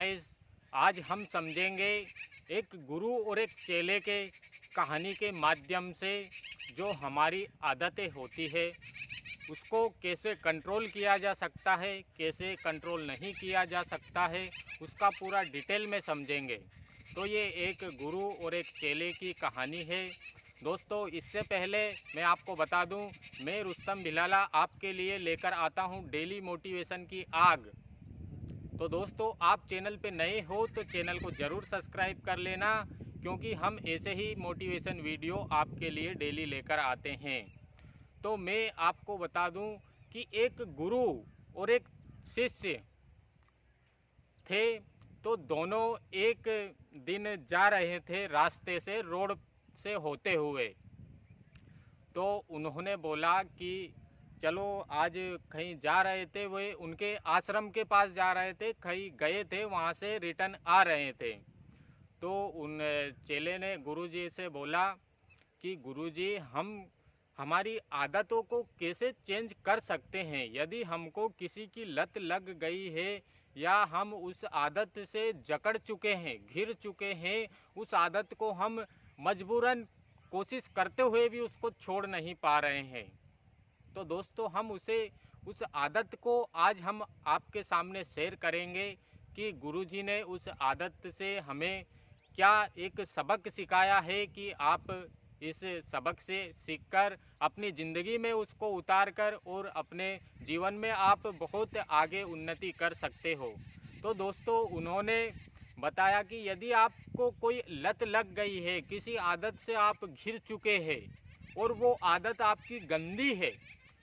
Guys, आज हम समझेंगे एक गुरु और एक चेले के कहानी के माध्यम से जो हमारी आदतें होती है उसको कैसे कंट्रोल किया जा सकता है, कैसे कंट्रोल नहीं किया जा सकता है, उसका पूरा डिटेल में समझेंगे। तो ये एक गुरु और एक चेले की कहानी है। दोस्तों, इससे पहले मैं आपको बता दूं, मैं रुस्तम भिलाला आपके लिए लेकर आता हूं डेली मोटिवेशन की आग। तो दोस्तों, आप चैनल पे नए हो तो चैनल को ज़रूर सब्सक्राइब कर लेना, क्योंकि हम ऐसे ही मोटिवेशन वीडियो आपके लिए डेली लेकर आते हैं। तो मैं आपको बता दूं कि एक गुरु और एक शिष्य थे। तो दोनों एक दिन जा रहे थे रास्ते से, रोड से होते हुए। तो उन्होंने बोला कि चलो, आज कहीं जा रहे थे, वे उनके आश्रम के पास जा रहे थे, कहीं गए थे, वहाँ से रिटर्न आ रहे थे। तो उन चेले ने गुरुजी से बोला कि गुरुजी, हम हमारी आदतों को कैसे चेंज कर सकते हैं? यदि हमको किसी की लत लग गई है या हम उस आदत से जकड़ चुके हैं, घिर चुके हैं, उस आदत को हम मजबूरन कोशिश करते हुए भी उसको छोड़ नहीं पा रहे हैं, तो दोस्तों हम उस आदत को आज हम आपके सामने शेयर करेंगे कि गुरुजी ने उस आदत से हमें क्या एक सबक सिखाया है कि आप इस सबक से सीखकर अपनी ज़िंदगी में उसको उतार कर और अपने जीवन में आप बहुत आगे उन्नति कर सकते हो। तो दोस्तों, उन्होंने बताया कि यदि आपको कोई लत लग गई है, किसी आदत से आप घिर चुके हैं और वो आदत आपकी गंदी है,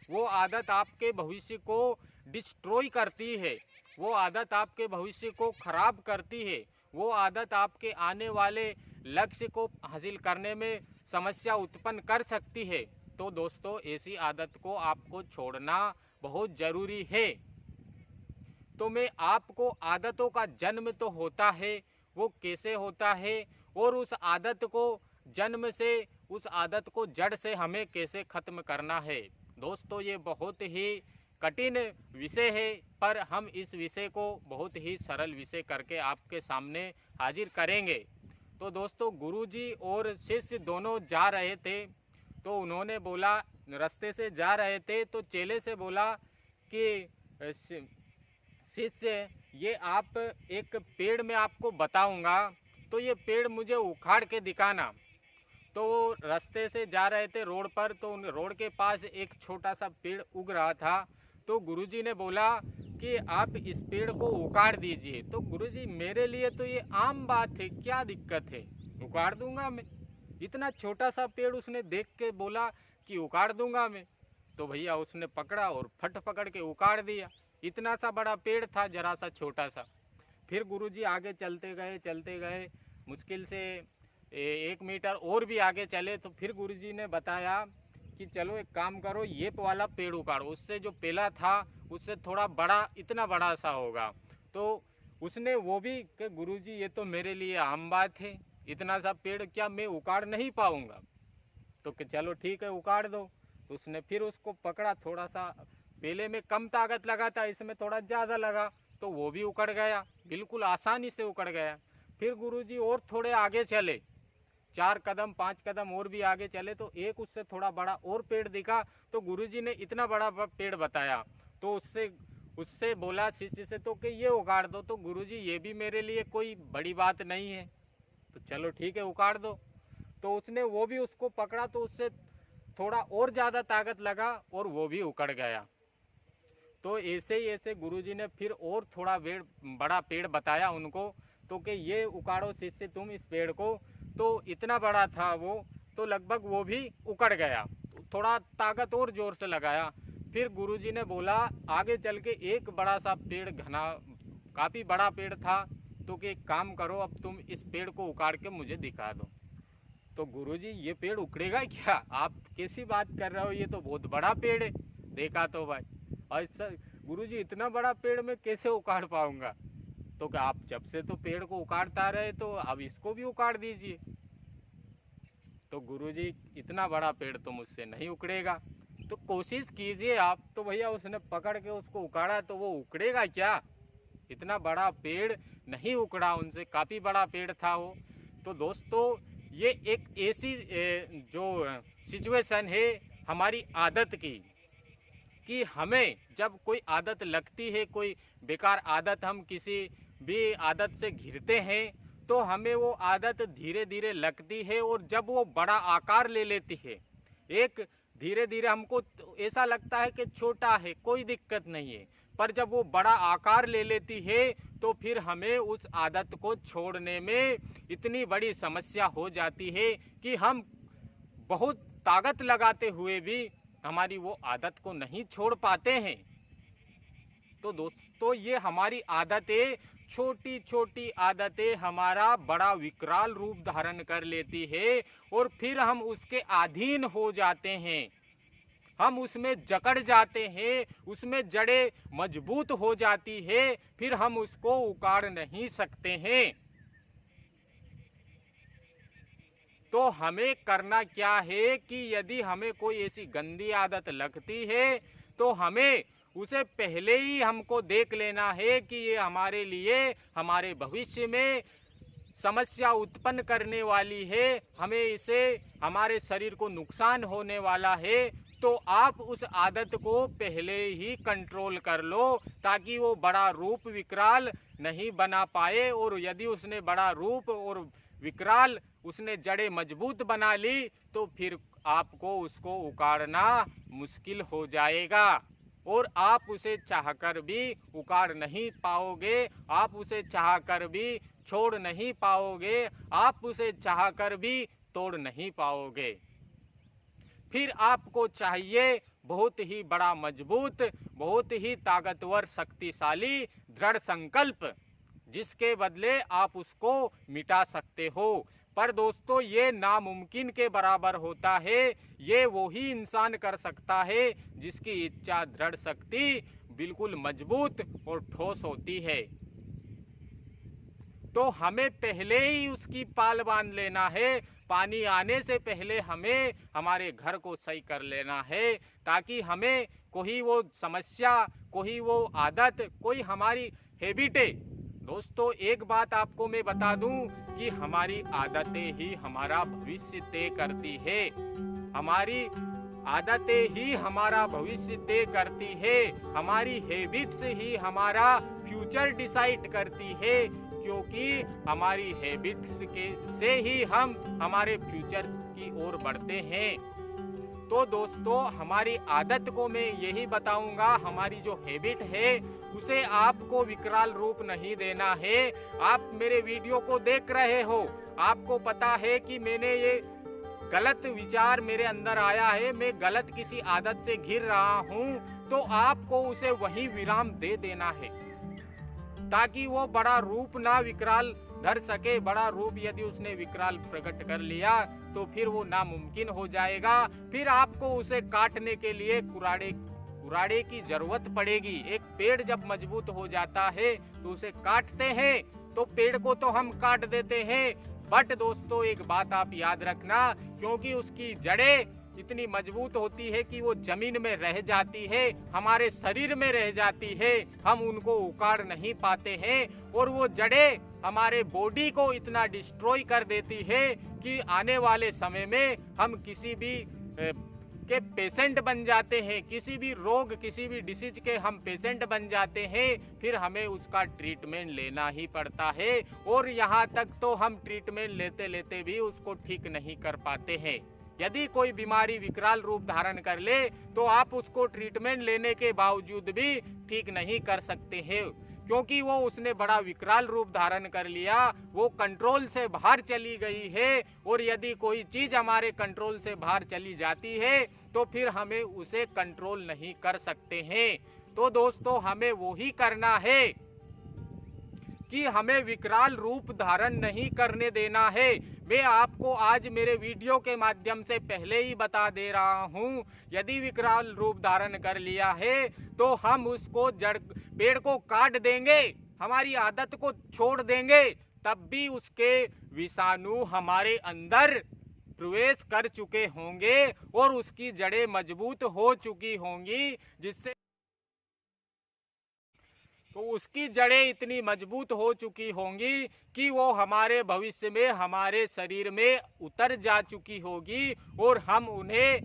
वो आदत आपके भविष्य को डिस्ट्रॉय करती है, वो आदत आपके भविष्य को खराब करती है, वो आदत आपके आने वाले लक्ष्य को हासिल करने में समस्या उत्पन्न कर सकती है, तो दोस्तों ऐसी आदत को आपको छोड़ना बहुत ज़रूरी है। तो मैं आपको आदतों का जन्म तो होता है, वो कैसे होता है, और उस आदत को जन्म से, उस आदत को जड़ से हमें कैसे ख़त्म करना है। दोस्तों, ये बहुत ही कठिन विषय है, पर हम इस विषय को बहुत ही सरल विषय करके आपके सामने हाजिर करेंगे। तो दोस्तों, गुरुजी और शिष्य दोनों जा रहे थे। तो उन्होंने बोला, रास्ते से जा रहे थे, तो चेले से बोला कि शिष्य, ये आप एक पेड़ में आपको बताऊंगा, तो ये पेड़ मुझे उखाड़ के दिखाना। तो रास्ते से जा रहे थे रोड पर, तो उन रोड के पास एक छोटा सा पेड़ उग रहा था। तो गुरुजी ने बोला कि आप इस पेड़ को उखाड़ दीजिए। तो गुरुजी, मेरे लिए तो ये आम बात है, क्या दिक्कत है, उखाड़ दूंगा मैं। इतना छोटा सा पेड़ उसने देख के बोला कि उखाड़ दूंगा मैं। तो भैया उसने पकड़ा और फट पकड़ के उखाड़ दिया। इतना सा बड़ा पेड़ था, जरा सा छोटा सा। फिर गुरुजी आगे चलते गए, मुश्किल से 1 मीटर और भी आगे चले। तो फिर गुरुजी ने बताया कि चलो एक काम करो, ये वाला पेड़ उखाड़ो, उससे जो पेला था उससे थोड़ा बड़ा, इतना बड़ा सा होगा। तो उसने वो भी कि गुरुजी, ये तो मेरे लिए आम बात है, इतना सा पेड़ क्या मैं उखाड़ नहीं पाऊंगा? तो कि चलो ठीक है, उखाड़ दो। तो उसने फिर उसको पकड़ा, थोड़ा सा पेले में कम ताकत लगा था, इसमें थोड़ा ज़्यादा लगा, तो वो भी उखड़ गया, बिल्कुल आसानी से उखड़ गया। फिर गुरुजी और थोड़े आगे चले, 4 कदम 5 कदम और भी आगे चले, तो एक उससे थोड़ा बड़ा और पेड़ दिखा। तो गुरुजी ने इतना बड़ा पेड़ बताया। तो उससे बोला शिष्य से, तो कि ये उखाड़ दो। तो गुरुजी, ये भी मेरे लिए कोई बड़ी बात नहीं है, तो चलो ठीक है, उखाड़ दो। तो उसने वो भी उसको पकड़ा, तो उससे थोड़ा और ज़्यादा ताकत लगा और वो भी उखड़ गया। तो ऐसे ही ऐसे गुरुजी ने फिर और थोड़ा बड़ा पेड़ बताया उनको। तो कि ये उखाड़ो शिष्य तुम इस पेड़ को। तो इतना बड़ा था वो, तो लगभग वो भी उखड़ गया। थोड़ा ताकत और ज़ोर से लगाया। फिर गुरुजी ने बोला, आगे चल के एक बड़ा सा पेड़, घना काफ़ी बड़ा पेड़ था, तो कि एक काम करो, अब तुम इस पेड़ को उखाड़ के मुझे दिखा दो। तो गुरुजी, ये पेड़ उखड़ेगा क्या? आप कैसी बात कर रहे हो, ये तो बहुत बड़ा पेड़ है। देखा तो भाई, ऐसा गुरुजी, इतना बड़ा पेड़ मैं कैसे उखाड़ पाऊंगा? तो क्या आप जब से तो पेड़ को उखाड़ता रहे, तो अब इसको भी उखाड़ दीजिए। तो गुरुजी, इतना बड़ा पेड़ तो मुझसे नहीं उखड़ेगा, तो कोशिश कीजिए आप। तो भैया उसने पकड़ के उसको उखाड़ा, तो वो उखड़ेगा क्या? इतना बड़ा पेड़ नहीं उखड़ा, उनसे काफ़ी बड़ा पेड़ था वो। तो दोस्तों ये एक ऐसी जो सिचुएशन है हमारी आदत की, कि हमें जब कोई आदत लगती है, कोई बेकार आदत, हम किसी भी आदत से घिरते हैं तो हमें वो आदत धीरे धीरे लगती है, और जब वो बड़ा आकार ले लेती है, एक धीरे धीरे हमको ऐसा लगता है कि छोटा है, कोई दिक्कत नहीं है, पर जब वो बड़ा आकार ले लेती है तो फिर हमें उस आदत को छोड़ने में इतनी बड़ी समस्या हो जाती है कि हम बहुत ताकत लगाते हुए भी हमारी वो आदत को नहीं छोड़ पाते हैं। तो दोस्तों ये हमारी आदतें, छोटी छोटी आदतें हमारा बड़ा विकराल रूप धारण कर लेती है, और फिर हम उसके अधीन हो जाते हैं, हम उसमें जकड़ जाते हैं, उसमें जड़ें मजबूत हो जाती है, फिर हम उसको उखाड़ नहीं सकते हैं। तो हमें करना क्या है कि यदि हमें कोई ऐसी गंदी आदत लगती है तो हमें उसे पहले ही हमको देख लेना है कि ये हमारे लिए, हमारे भविष्य में समस्या उत्पन्न करने वाली है, हमें इसे, हमारे शरीर को नुकसान होने वाला है। तो आप उस आदत को पहले ही कंट्रोल कर लो ताकि वो बड़ा रूप विकराल नहीं बना पाए, और यदि उसने बड़ा रूप और विकराल उसने जड़ें मजबूत बना ली तो फिर आपको उसको उखाड़ना मुश्किल हो जाएगा, और आप उसे चाहकर भी उखाड़ नहीं पाओगे, आप उसे चाहकर भी छोड़ नहीं पाओगे, आप उसे चाहकर भी तोड़ नहीं पाओगे। फिर आपको चाहिए बहुत ही बड़ा मजबूत, बहुत ही ताकतवर, शक्तिशाली दृढ़ संकल्प, जिसके बदले आप उसको मिटा सकते हो। पर दोस्तों ये नामुमकिन के बराबर होता है, ये वही इंसान कर सकता है जिसकी इच्छा, दृढ़ शक्ति बिल्कुल मजबूत और ठोस होती है। तो हमें पहले ही उसकी पाल बांध लेना है, पानी आने से पहले हमें हमारे घर को सही कर लेना है, ताकि हमें कोई वो समस्या, कोई वो आदत, कोई हमारी हैबिटें, दोस्तों एक बात आपको मैं बता दूं कि हमारी आदतें ही हमारा भविष्य तय करती है, हमारी आदतें ही हमारा भविष्य तय करती है, हमारी हैबिट्स ही हमारा फ्यूचर डिसाइड करती है, क्योंकि हमारी हैबिट्स के से ही हम हमारे फ्यूचर की ओर बढ़ते हैं। तो दोस्तों हमारी आदत को मैं यही बताऊंगा, हमारी जो हैबिट है उसे आपको विकराल रूप नहीं देना है। आप मेरे वीडियो को देख रहे हो, आपको पता है कि मैंने ये गलत विचार मेरे अंदर आया है, मैं गलत किसी आदत से घिर रहा हूँ, तो आपको उसे वहीं विराम दे देना है, ताकि वो बड़ा रूप ना विकराल धर सके। बड़ा रूप यदि उसने विकराल प्रकट कर लिया तो फिर वो नामुमकिन हो जाएगा, फिर आपको उसे काटने के लिए कुराड़े की जरूरत पड़ेगी। एक पेड़ जब मजबूत हो जाता है तो उसे काटते हैं, तो पेड़ को तो हम काट देते हैं, बट दोस्तों एक बात आप याद रखना, क्योंकि उसकी जड़ें इतनी मजबूत होती है कि वो जमीन में रह जाती है, हमारे शरीर में रह जाती है, हम उनको उखाड़ नहीं पाते हैं, और वो जड़ें हमारे बॉडी को इतना डिस्ट्रॉय कर देती है कि आने वाले समय में हम किसी भी के पेशेंट बन जाते हैं, किसी भी रोग, किसी भी डिसीज के हम पेशेंट बन जाते हैं, फिर हमें उसका ट्रीटमेंट लेना ही पड़ता है, और यहाँ तक तो हम ट्रीटमेंट लेते लेते भी उसको ठीक नहीं कर पाते हैं। यदि कोई बीमारी विकराल रूप धारण कर ले तो आप उसको ट्रीटमेंट लेने के बावजूद भी ठीक नहीं कर सकते हैं, क्योंकि वो उसने बड़ा विकराल रूप धारण कर लिया, वो कंट्रोल से बाहर चली गई है, और यदि कोई चीज हमारे कंट्रोल से बाहर चली जाती है तो फिर हमें उसे कंट्रोल नहीं कर सकते हैं। तो दोस्तों हमें वो ही करना है कि हमें विकराल रूप धारण नहीं करने देना है। मैं आपको आज मेरे वीडियो के माध्यम से पहले ही बता दे रहा हूँ, यदि विकराल रूप धारण कर लिया है तो हम उसको पेड़ को काट देंगे, हमारी आदत को छोड़ देंगे, तब भी उसके विषाणु हमारे अंदर प्रवेश कर चुके होंगे और उसकी जड़ें मजबूत हो चुकी होंगी, जिससे तो उसकी जड़ें इतनी मजबूत हो चुकी होंगी कि वो हमारे भविष्य में हमारे शरीर में उतर जा चुकी होगी और हम उन्हें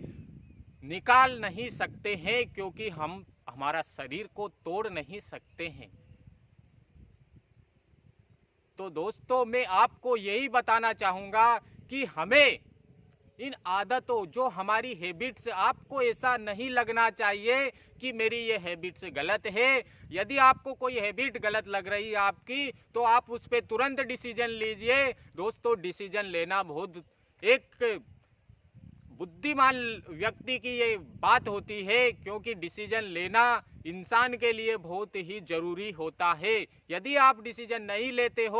निकाल नहीं सकते हैं, क्योंकि हम हमारा शरीर को तोड़ नहीं सकते हैं। तो दोस्तों, मैं आपको यही बताना चाहूँगा कि हमें इन आदतों, जो हमारी हैबिट्स, आपको ऐसा नहीं लगना चाहिए कि मेरी ये हैबिट्स गलत है। यदि आपको कोई हैबिट गलत लग रही है आपकी, तो आप उस पर तुरंत डिसीजन लीजिए। दोस्तों, डिसीजन लेना बहुत एक बुद्धिमान व्यक्ति की ये बात होती है, क्योंकि डिसीजन लेना इंसान के लिए बहुत ही जरूरी होता है। यदि आप डिसीजन नहीं लेते हो